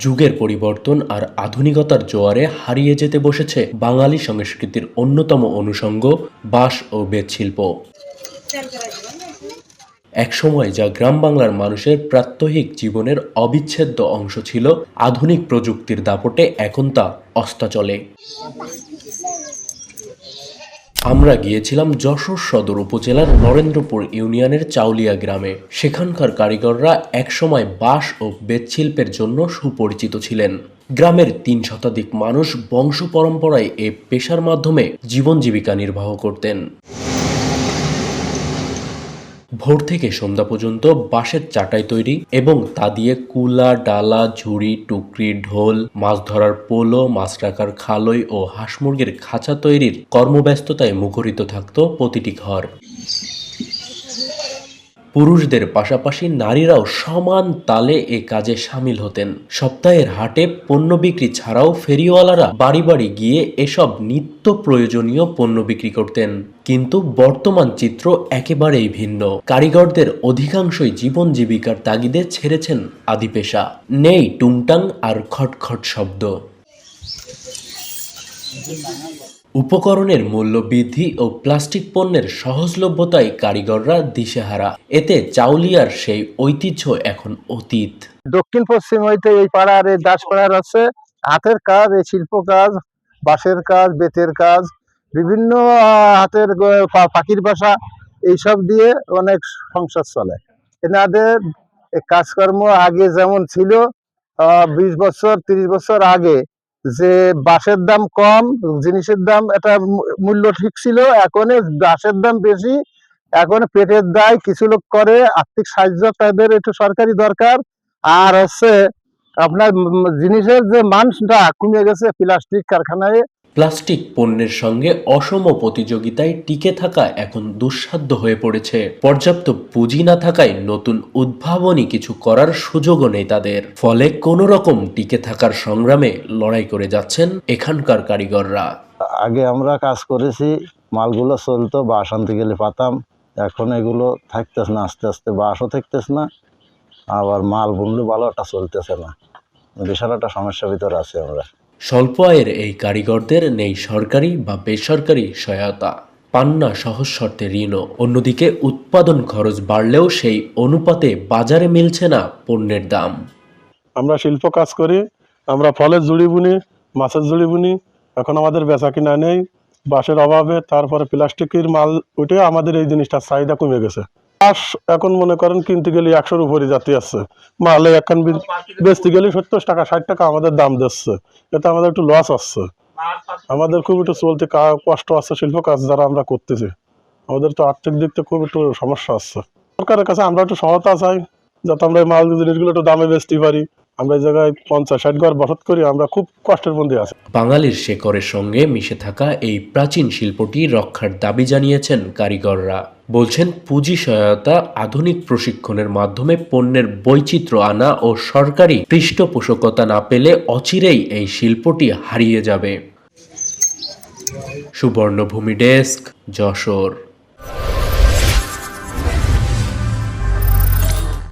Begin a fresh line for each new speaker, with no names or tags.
যুগের পরিবর্তন আর আধুনিকতার জোয়ারে হারিয়ে যেতে বসেছে বাঙালি সংস্কৃতির অন্যতম অনুষঙ্গ বাঁশ ও বেত শিল্প। একসময় যা গ্রাম বাংলার মানুষের প্রাত্যহিক জীবনের অবিচ্ছেদ্য অংশ ছিল, আধুনিক প্রযুক্তির দাপটে এখন তা অস্তাচলে। আমরা গিয়েছিলাম যশোর সদর উপজেলার নরেন্দ্রপুর ইউনিয়নের চাউলিয়া গ্রামে। সেখানকার কারিগররা একসময় বাঁশ ও বেত শিল্পের জন্য সুপরিচিত ছিলেন। গ্রামের ৩ শতাধিক মানুষ বংশ পরম্পরায় এ পেশার মাধ্যমে জীবন জীবিকা নির্বাহ করতেন। ভোর থেকে সন্ধ্যা পর্যন্ত বাঁশের চাটাই তৈরি এবং তা দিয়ে কুলা, ডালা, ঝুড়ি, টুকরি, ঢোল, মাছ ধরার পোলো, মাছ রাখার খালই ও হাঁস মুরগির খাঁচা তৈরির কর্মব্যস্ততায় মুখরিত থাকত প্রতিটি ঘর। পুরুষদের পাশাপাশি নারীরাও সমান তালে এ কাজে সামিল হতেন। সপ্তাহের হাটে পণ্য বিক্রি ছাড়াও ফেরিওয়ালারা বাড়ি বাড়ি গিয়ে এসব নিত্য প্রয়োজনীয় পণ্য বিক্রি করতেন। কিন্তু বর্তমান চিত্র একেবারেই ভিন্ন। কারিগরদের অধিকাংশই জীবন জীবিকার তাগিদে ছেড়েছেন আদি পেশা। নেই টুংটাং আর খটখট শব্দ। উপকরণের মূল্য বৃদ্ধি ও প্লাস্টিক পণ্যের সহজলভ্যতায় কারিগররা দিশেহারা। এতে চাউলিয়ার সেই ঐতিহ্য এখন অতীত।
দক্ষিণ পশ্চিম হইতে এই পাড়ার এই দাসপাড়ার আছে হাতের কাজ, এই শিল্প কাজ, বাঁশের কাজ, বেতের কাজ, বিভিন্ন হাতের পাখির বাসা, এইসব দিয়ে অনেক সংসার চলে। এনাদের কাজকর্ম আগে যেমন ছিল 20 বছর 30 বছর আগে, যে বাঁশের দাম কম, জিনিসের দাম একটা মূল্য ঠিক ছিল, এখন বাঁশের দাম বেশি। এখন পেটের দায় কিছু লোক করে, আর্থিক সাহায্য তাদের একটু সরকারি দরকার। আর হচ্ছে আপনার জিনিসের যে মানটা কমে গেছে প্লাস্টিক কারখানায়।
প্লাস্টিক পণ্যের সঙ্গে অসম প্রতিযোগিতায় টিকে থাকা এখন দুঃসাধ্য হয়ে পড়েছে। পর্যাপ্ত পুঁজি না থাকায় নতুন উদ্ভাবনী কিছু করার সুযোগও নেই তাদের। ফলে কোনো রকম টিকে থাকার সংগ্রামে লড়াই করে যাচ্ছেন এখানকার কারিগররা।
আগে আমরা কাজ করেছি, মালগুলো চলতো, বাঁশ আনতে গেলে পাতাম। এখন এগুলো থাকতেছে না, আস্তে আস্তে বাঁশও থাকতেছে না, আবার মাল বুনলে ভালোটা চলতেছে না। বিশাল একটা সমস্যার ভিতরে আছি আমরা।
স্বল্প আয়ের এই কারিগরদের নেই সরকারি বা বেসরকারি সহায়তা, পান না সহজ শর্তে ঋণও। অন্যদিকে উৎপাদন খরচ বাড়লেও সেই অনুপাতে বাজারে মিলছে না পণ্যের দাম।
আমরা শিল্প কাজ করি, আমরা ফলের জুড়ি বুনি, মাছের জুড়ি বুনি। এখন আমাদের বেচা কিনা নেই বাঁশের অভাবে, তারপরে প্লাস্টিকের মাল উঠে আমাদের এই জিনিসটার চাহিদা কমে গেছে। বাঁশ এখন মনে করেন কিনতে গেলে 100-র উপরে জাতি আসছে, মালে এখন বেচতে গেলে 70 টাকা 60 টাকা আমাদের দাম দিচ্ছে। এতে আমাদের একটু লস আসছে, আমাদের খুব একটু চলতে কষ্ট আসছে। শিল্প কাজ যারা আমরা করতেছি, আমাদের তো আর্থিক দিক থেকে খুব একটু সমস্যা আসছে। সরকারের কাছে আমরা একটু সহায়তা চাই, যাতে আমরা এই মাল জিনিসগুলো একটু দামে বেচতে পারি। আমরা এই জায়গায় 50-60 ঘর বসত করি, আমরা খুব কষ্টের মধ্যে আছি।
বাঙালির শেকড়ের সঙ্গে মিশে থাকা এই প্রাচীন শিল্পটি রক্ষার দাবি জানিয়েছেন কারিগররা। বলছেন পুঁজি সহায়তা, আধুনিক প্রশিক্ষণের মাধ্যমে পণ্যের বৈচিত্র্য আনা ও সরকারি পৃষ্ঠপোষকতা না পেলে অচিরেই এই শিল্পটি হারিয়ে যাবে। সুবর্ণভূমি ডেস্ক, যশোর।